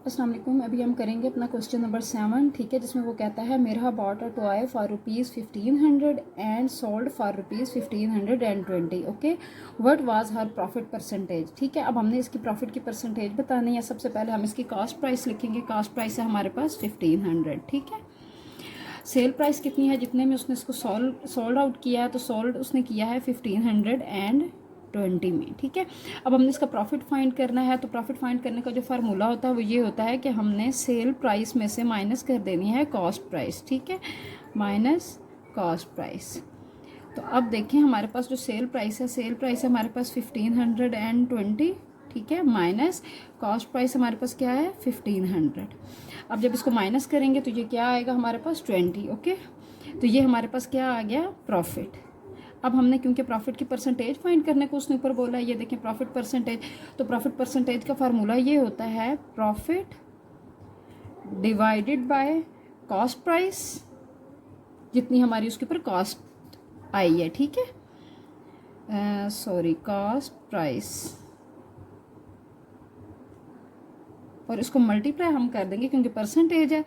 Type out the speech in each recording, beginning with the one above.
अस्सलाम वालेकुम। अभी हम करेंगे अपना क्वेश्चन नंबर 7, ठीक है, जिसमें वो कहता है मेरा bought a toy for ₹1500 and sold for ₹1520। Okay, what was her profit percentage. ठीक है, अब हमने इसकी प्रॉफिट की परसेंटेज बतानी है। सबसे पहले हम इसकी कॉस्ट प्राइस लिखेंगे। कॉस्ट प्राइस है हमारे पास 1500। ठीक है, सेल प्राइस कितनी है, जितने में उसने इसको सोल्ड आउट किया है, तो सोल्ड उसने किया है 1520 में। ठीक है, अब हमने इसका प्रॉफिट फाइंड करना है। तो प्रॉफिट फाइंड करने का जो फार्मूला होता है वो ये होता है कि हमने सेल प्राइस में से माइनस कर देनी है कॉस्ट प्राइस। ठीक है, माइनस कॉस्ट प्राइस। तो अब देखें हमारे पास जो सेल प्राइस है हमारे पास 1520। ठीक है, माइनस कॉस्ट प्राइस हमारे पास क्या है 1500। अब जब इसको माइनस करेंगे तो ये क्या आएगा हमारे पास 20। ओके, तो ये हमारे पास क्या आ गया प्रॉफिट। अब हमने क्योंकि प्रॉफिट की परसेंटेज फाइंड करने को उसने ऊपर बोला है, ये देखें प्रॉफिट परसेंटेज। तो प्रॉफिट परसेंटेज का फार्मूला ये होता है profit divided by cost price, जितनी हमारी उसके ऊपर कॉस्ट आई है। ठीक है, कॉस्ट प्राइस, और इसको मल्टीप्लाई हम कर देंगे क्योंकि परसेंटेज है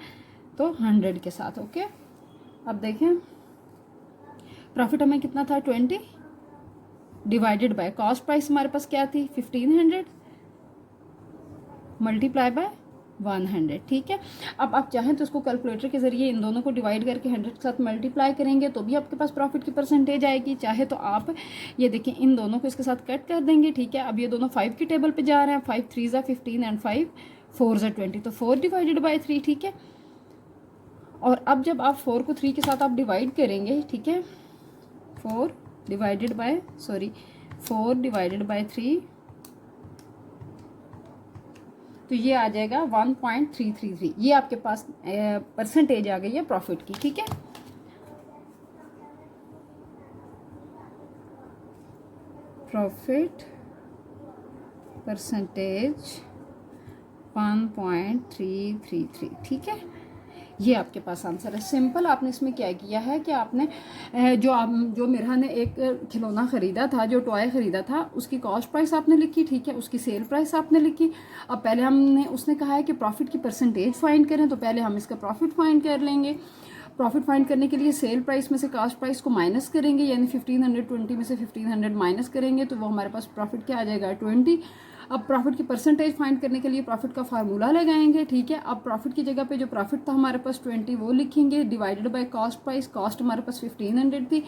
तो 100 के साथ। ओके, अब देखें प्रॉफिट हमें कितना था 20 डिवाइडेड बाय कॉस्ट प्राइस हमारे पास क्या थी 1500 मल्टीप्लाई बाय 100। ठीक है, अब आप चाहें तो उसको कैलकुलेटर के जरिए इन दोनों को डिवाइड करके 100 के साथ मल्टीप्लाई करेंगे तो भी आपके पास प्रॉफिट की परसेंटेज आएगी। चाहे तो आप ये देखें इन दोनों को इसके साथ कट कर देंगे। ठीक है, अब ये दोनों 5 की टेबल पे जा रहे हैं। 5 3 ज़ा 15 एंड 5 4 ज़ा 20, तो 4 डिवाइडेड बाय 3। ठीक है, और अब जब आप 4 को 3 के साथ आप डिवाइड करेंगे, ठीक है, 4 डिवाइडेड बाय 3, तो ये आ जाएगा 1.333। ये आपके पास परसेंटेज आ गई है प्रॉफिट की। ठीक है, प्रॉफिट परसेंटेज 1.333। ठीक है, ये आपके पास आंसर है। सिंपल आपने इसमें क्या किया है कि आपने जो मिरहा ने एक खिलौना ख़रीदा था, जो टॉय ख़रीदा था, उसकी कॉस्ट प्राइस आपने लिखी। ठीक है, उसकी सेल प्राइस आपने लिखी। अब पहले उसने कहा है कि प्रॉफिट की परसेंटेज फाइंड करें, तो पहले हम इसका प्रॉफिट फाइंड कर लेंगे। प्रॉफिट फाइंड करने के लिए सेल प्राइस में से कॉस्ट प्राइस को माइनस करेंगे, यानी 1520 में से 1500 माइनस करेंगे तो वो हमारे पास प्रॉफिट क्या आ जाएगा 20। अब प्रॉफिट की परसेंटेज फाइंड करने के लिए प्रॉफिट का फार्मूला लगाएंगे। ठीक है, अब प्रॉफिट की जगह पे जो प्रॉफिट था हमारे पास 20 वो लिखेंगे, divided by cost price. Cost हमारे पास 1500 थी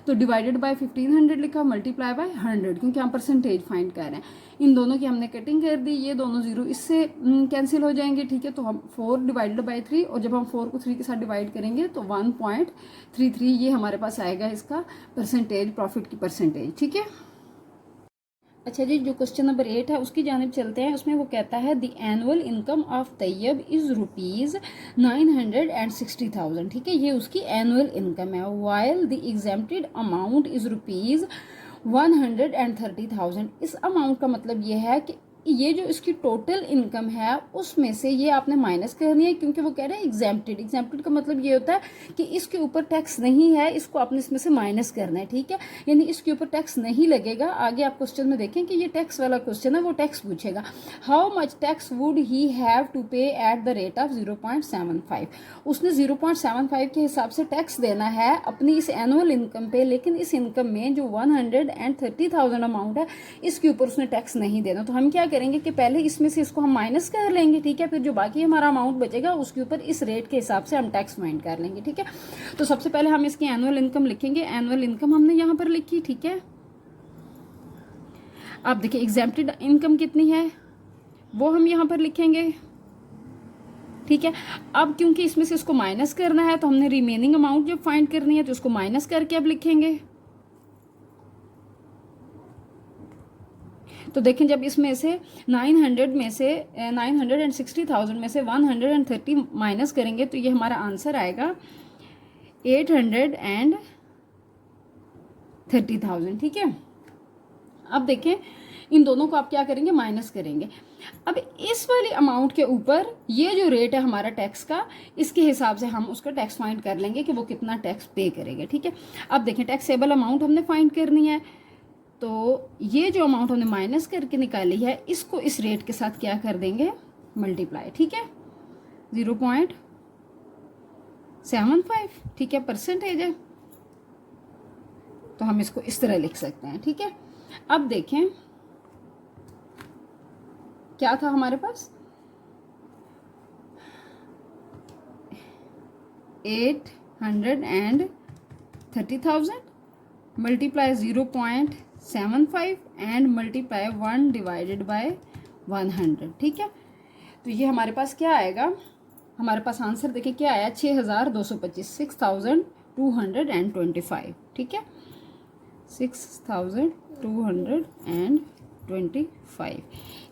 तो डिवाइडेड बाय 1500 लिखा, मल्टीप्लाई बाय 100 क्योंकि हम परसेंटेज फाइंड कर रहे हैं। इन दोनों की हमने कटिंग कर दी, ये दोनों जीरो इससे कैंसिल हो जाएंगे। ठीक है, तो हम 4 डिवाइडेड बाय 3, और जब हम 4 को 3 के साथ डिवाइड करेंगे तो 1.33 ये हमारे पास आएगा इसका परसेंटेज, प्रॉफिट की परसेंटेज। ठीक है, अच्छा जी, जो क्वेश्चन नंबर 8 है उसकी जानिब चलते हैं। उसमें वो कहता है the annual income of Tayyab is ₹960,000। ठीक है, ये उसकी एनुअल इनकम है। While the exempted amount is ₹130,000। इस अमाउंट का मतलब ये है कि ये जो इसकी टोटल इनकम है उसमें से ये आपने माइनस करनी है, क्योंकि वो कह रहे हैं एग्जेम्प्टेड। एग्जेम्प्टेड का मतलब ये होता है कि इसके ऊपर टैक्स नहीं है, इसको आपने इसमें से माइनस करना है। ठीक है, यानी इसके ऊपर टैक्स नहीं लगेगा। आगे आप क्वेश्चन में देखें कि ये टैक्स वाला क्वेश्चन है, वो टैक्स पूछेगा। How much tax would he have to pay at the rate of 0.75। उसने 0.75 के हिसाब से टैक्स देना है अपनी इस एनुअल इनकम पे, लेकिन इस इनकम में जो 130,000 अमाउंट है इसके ऊपर उसने टैक्स नहीं देना। तो हम क्या करेंगे कि पहले इसमें से इसको हम माइनस कर लेंगे। ठीक है, फिर जो बाकी हमारा अमाउंट बचेगा उसके ऊपर इस रेट के हिसाब से हम टैक्स फाइंड कर लेंगे। ठीक है, तो सबसे पहले हम इसकी एनुअल इनकम लिखेंगे। एनुअल इनकम हमने यहां पर लिखी। ठीक है, आप देखिए एग्जेम्प्टेड इनकम कितनी है वो हम यहां पर लिखेंगे। ठीक है, अब क्योंकि इसमें से इसको माइनस करना है तो हमने रिमेनिंग अमाउंट जब फाइंड करनी है तो उसको माइनस करके अब लिखेंगे। तो देखें जब इसमें से 960,000 में से 130 माइनस करेंगे तो ये हमारा आंसर आएगा 830,000। ठीक है, अब देखें इन दोनों को आप क्या करेंगे माइनस करेंगे। अब इस वाली अमाउंट के ऊपर ये जो रेट है हमारा टैक्स का, इसके हिसाब से हम उसका टैक्स फाइंड कर लेंगे कि वो कितना टैक्स पे करेगा। ठीक है, अब देखें टैक्सेबल अमाउंट हमने फाइंड करनी है, तो ये जो अमाउंट हमने माइनस करके निकाली है इसको इस रेट के साथ क्या कर देंगे मल्टीप्लाई, ठीक है, 0.75, ठीक है, परसेंटेज है, तो हम इसको इस तरह लिख सकते हैं, ठीक है। अब देखें क्या था हमारे पास, 830,000 multiply 0.75 and multiply 1 divided by 100, ठीक है। तो ये हमारे पास क्या आएगा, हमारे पास आंसर देखिए क्या आया, 6,225, 6,225, ठीक है, 6,225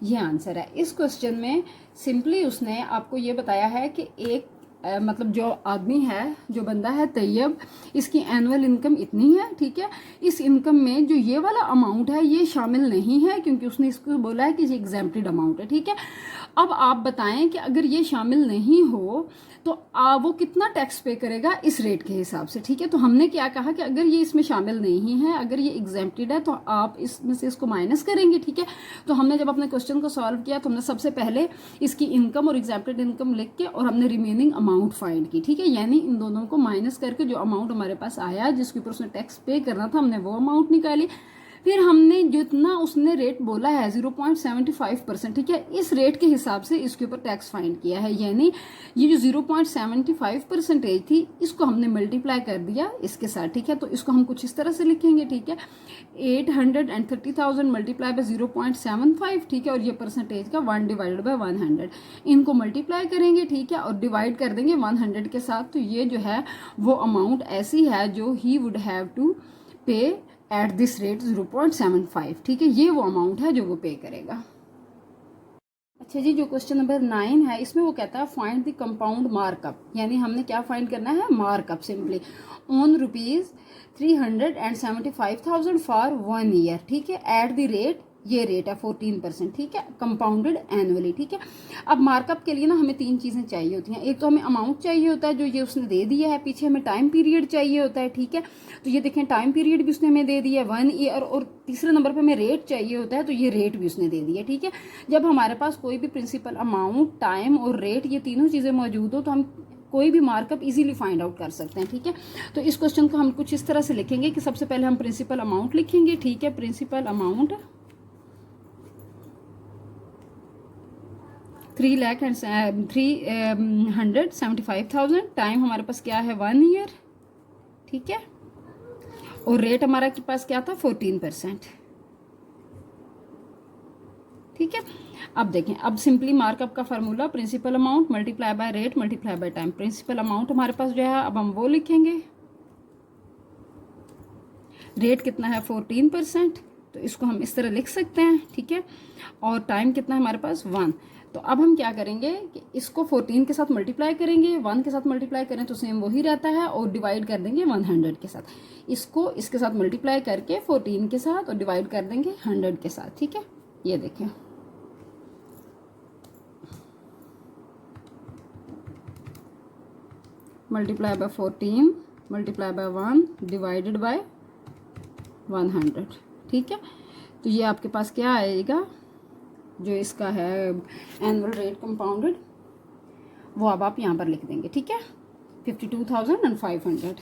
ये आंसर है। इस क्वेश्चन में सिंपली उसने आपको ये बताया है कि एक मतलब जो आदमी है, जो बंदा है तैयब, इसकी एनुअल इनकम इतनी है, ठीक है। इस इनकम में जो ये वाला अमाउंट है ये शामिल नहीं है, क्योंकि उसने इसको बोला है कि ये एग्जेम्प्टेड अमाउंट है, ठीक है। अब आप बताएं कि अगर ये शामिल नहीं हो तो वो कितना टैक्स पे करेगा इस रेट के हिसाब से, ठीक है। तो हमने क्या कहा कि अगर ये इसमें शामिल नहीं है, अगर ये एग्जेम्प्टेड है, तो आप इसमें से इसको माइनस करेंगे, ठीक है। तो हमने जब अपने क्वेश्चन को सॉल्व किया तो हमने सबसे पहले इसकी इनकम और एग्जेम्प्टेड इनकम लिख के और हमने रिमेनिंग अमाउंट फाइंड की, ठीक है। यानी इन दोनों को माइनस करके जो अमाउंट हमारे पास आया जिसके ऊपर उसने टैक्स पे करना था, हमने वो अमाउंट निकाली। फिर हमने जितना उसने रेट बोला है 0.75%, ठीक है, इस रेट के हिसाब से इसके ऊपर टैक्स फाइंड किया है। यानी ये जो 0.75% थी इसको हमने मल्टीप्लाई कर दिया इसके साथ, ठीक है। तो इसको हम कुछ इस तरह से लिखेंगे, ठीक है, 830,000 मल्टीप्लाई बाय 0.75, ठीक है, और ये परसेंटेज का 1 डिवाइडेड बाय 100, इनको मल्टीप्लाई करेंगे, ठीक है, और डिवाइड कर देंगे 100 के साथ। तो ये जो है वो अमाउंट ऐसी है जो he would have to pay at this rate 0.75, ठीक है, ये वो अमाउंट है जो वो पे करेगा। अच्छा जी, जो क्वेश्चन नंबर 9 है इसमें वो कहता है फाइंड द कंपाउंड मार्कअप, यानी हमने क्या फाइंड करना है, markup simply on ₹375,000 for 1 year, ठीक है, एट द रेट, ये रेट है 14%, ठीक है, कंपाउंडेड एनुअली, ठीक है। अब मार्कअप के लिए ना हमें 3 चीज़ें चाहिए होती हैं। एक तो हमें अमाउंट चाहिए होता है जो ये उसने दे दिया है, पीछे हमें टाइम पीरियड चाहिए होता है, ठीक है। तो ये देखें टाइम पीरियड भी उसने हमें दे दिया है 1 ईयर, और तीसरे नंबर पे हमें रेट चाहिए होता है, तो ये रेट भी उसने दे दिया है, ठीक है। जब हमारे पास कोई भी प्रिंसिपल, अमाउंट, टाइम और रेट, ये तीनों चीज़ें मौजूद हो तो हम कोई भी मार्कअप इजीली फाइंड आउट कर सकते हैं, ठीक है। तो इस क्वेश्चन को हम कुछ इस तरह से लिखेंगे कि सबसे पहले हम प्रिंसिपल अमाउंट लिखेंगे, ठीक है, प्रिंसिपल अमाउंट 3,375,000, टाइम हमारे पास क्या है 1 ईयर, ठीक है, और रेट हमारा के पास क्या था 14%, ठीक है। अब देखें, अब सिंपली मार्कअप का formula principal amount multiply by rate multiply by time. Principal amount हमारे पास जो है अब हम वो लिखेंगे, रेट कितना है 14%, तो इसको हम इस तरह लिख सकते हैं, ठीक है, और टाइम कितना है हमारे पास 1। तो अब हम क्या करेंगे कि इसको 14 के साथ मल्टीप्लाई करेंगे, 1 के साथ मल्टीप्लाई करें तो सेम वही रहता है, और डिवाइड कर देंगे 100 के साथ। इसको इसके साथ मल्टीप्लाई करके 14 के साथ और डिवाइड कर देंगे 100 के साथ, ठीक है। ये देखें, multiply by 14 multiply by 1 divided by 100, ठीक है। तो ये आपके पास क्या आएगा, जो इसका है एनुअल रेट कंपाउंडेड, वो अब आप यहाँ पर लिख देंगे, ठीक है, 52,500।